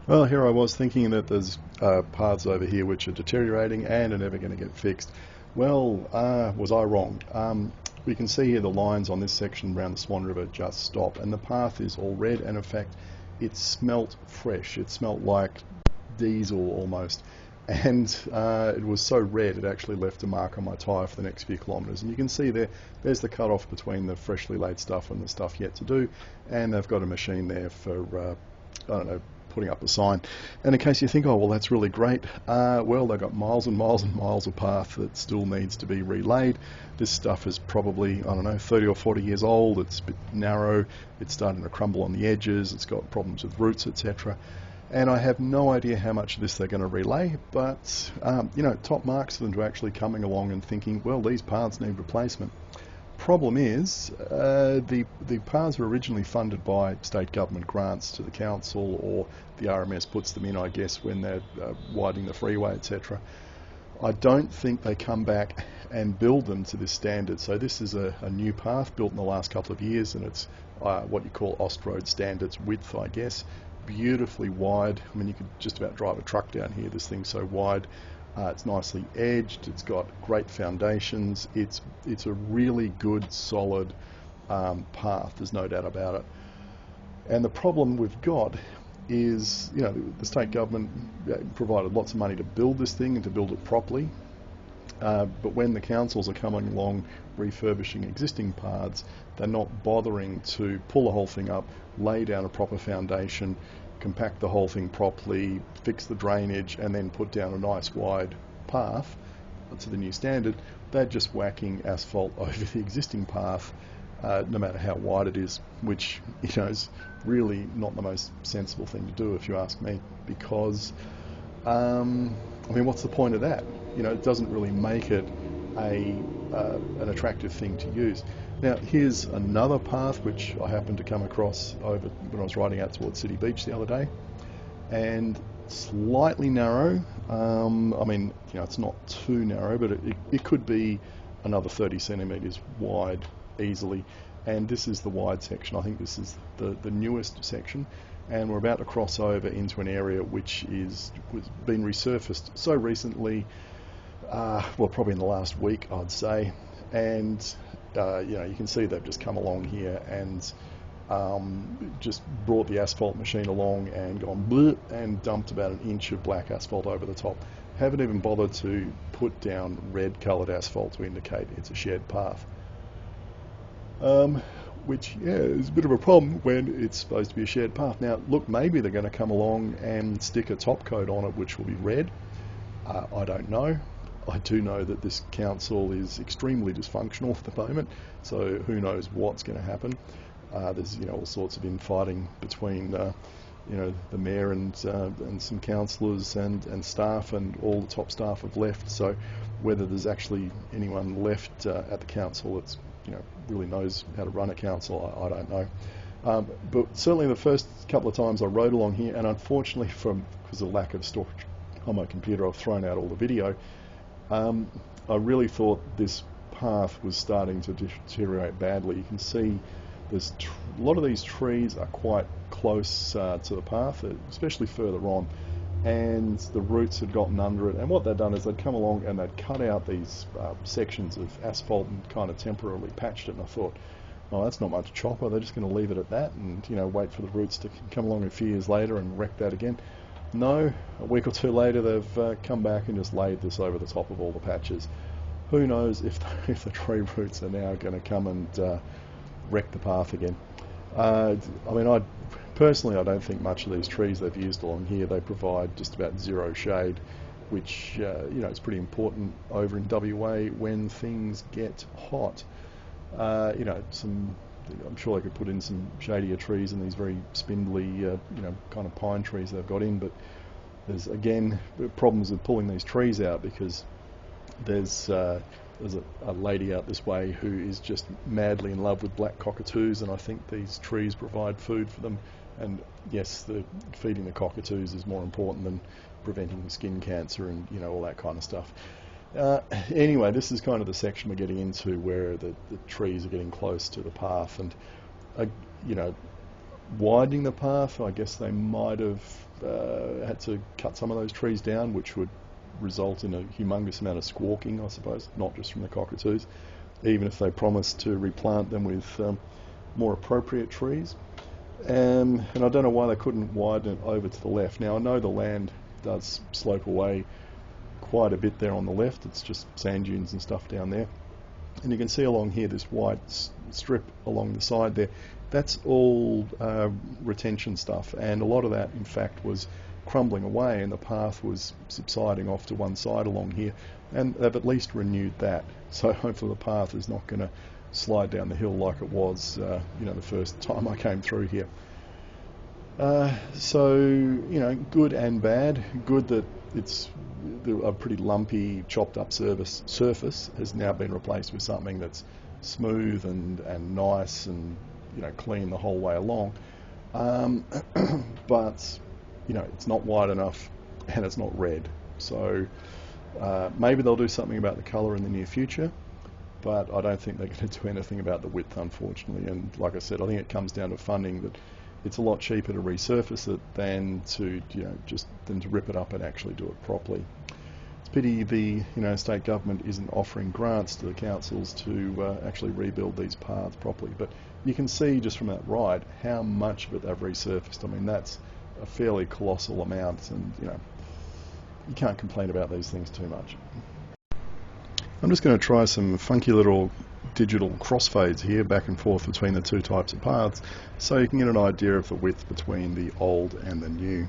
Well, here I was thinking that there's paths over here which are deteriorating and are never going to get fixed. Well, was I wrong? We can see here the lines on this section around the Swan River just stop, and the path is all red, and in fact, it smelt fresh. It smelt like diesel almost. And it was so red it actually left a mark on my tyre for the next few kilometres. And you can see there's the cut-off between the freshly laid stuff and the stuff yet to do. And they've got a machine there for, I don't know, putting up a sign. And in case you think, oh, well, that's really great, well, they've got miles and miles and miles of path that still needs to be relaid. This stuff is probably, I don't know, 30 or 40 years old. It's a bit narrow. It's starting to crumble on the edges. It's got problems with roots, etc. And I have no idea how much of this they're going to relay, but top marks for them to actually coming along and thinking, well, these paths need replacement. Problem is, the paths were originally funded by state government grants to the council, or the RMS puts them in, I guess, when they're widening the freeway, etc. I don't think they come back and build them to this standard. So this is a new path built in the last couple of years, and it's what you call Ostroad standards width, I guess. Beautifully wide. I mean, you could just about drive a truck down here. This thing's so wide. It's nicely edged. It's got great foundations. It's a really good, solid path. There's no doubt about it. And the problem we've got is, the state government provided lots of money to build this thing and to build it properly. But when the councils are coming along refurbishing existing paths, they're not bothering to pull the whole thing up, lay down a proper foundation, compact the whole thing properly, fix the drainage, and then put down a nice wide path to the new standard. They're just whacking asphalt over the existing path, no matter how wide it is, which is really not the most sensible thing to do, if you ask me, because what's the point of that? It doesn't really make it an attractive thing to use. Now, here's another path which I happened to come across over when I was riding out towards City Beach the other day, and slightly narrow. It's not too narrow, but it could be another 30 centimetres wide easily. And this is the wide section. I think this is the newest section, and we're about to cross over into an area which was been resurfaced so recently, probably in the last week, I'd say. And you can see they've just come along here and just brought the asphalt machine along and gone bleh, and dumped about an inch of black asphalt over the top. Haven't even bothered to put down red coloured asphalt to indicate it's a shared path. Which is a bit of a problem when it's supposed to be a shared path. Now, look, maybe they're going to come along and stick a top coat on it which will be red. I don't know. I do know that this council is extremely dysfunctional at the moment, so who knows what's going to happen. There's all sorts of infighting between the mayor and some councillors and staff, and all the top staff have left. So whether there's actually anyone left at the council that's really knows how to run a council, I don't know. But certainly the first couple of times I rode along here, and unfortunately because of lack of storage on my computer, I've thrown out all the video. I really thought this path was starting to deteriorate badly. You can see a lot of these trees are quite close to the path, especially further on, and the roots had gotten under it. And what they'd done is they'd come along and they'd cut out these sections of asphalt and kind of temporarily patched it. And I thought, oh, that's not much chopper. They're just going to leave it at that and wait for the roots to come along a few years later and wreck that again. No, a week or two later they've come back and just laid this over the top of all the patches. Who knows if the tree roots are now going to come and wreck the path again. Personally, I don't think much of these trees they've used along here. They provide just about zero shade, which is pretty important over in WA when things get hot. I'm sure they could put in some shadier trees and these very spindly, kind of pine trees they've got in, but there's again problems with pulling these trees out, because there's a lady out this way who is just madly in love with black cockatoos, and I think these trees provide food for them. And yes, feeding the cockatoos is more important than preventing skin cancer and all that kind of stuff. Anyway, this is kind of the section we're getting into where the trees are getting close to the path, and widening the path, I guess they might have had to cut some of those trees down, which would result in a humongous amount of squawking, I suppose, not just from the cockatoos, even if they promised to replant them with more appropriate trees. And I don't know why they couldn't widen it over to the left. Now, I know the land does slope away quite a bit there on the left. It's just sand dunes and stuff down there. And you can see along here this white strip along the side there. That's all retention stuff, and a lot of that, in fact, was crumbling away, and the path was subsiding off to one side along here, and they've at least renewed that. So hopefully the path is not going to slide down the hill like it was, the first time I came through here. So, good and bad. Good that it's a pretty lumpy, chopped up surface has now been replaced with something that's smooth and nice and clean the whole way along. But it's not wide enough and it's not red. So maybe they'll do something about the colour in the near future, but I don't think they're going to do anything about the width, unfortunately. And like I said, I think it comes down to funding. That it's a lot cheaper to resurface it than to rip it up and actually do it properly. It's a pity the state government isn't offering grants to the councils to actually rebuild these paths properly. But you can see just from that ride how much of it they've resurfaced. I mean, that's a fairly colossal amount, and you can't complain about these things too much. I'm just going to try some funky little digital crossfades here back and forth between the two types of paths so you can get an idea of the width between the old and the new.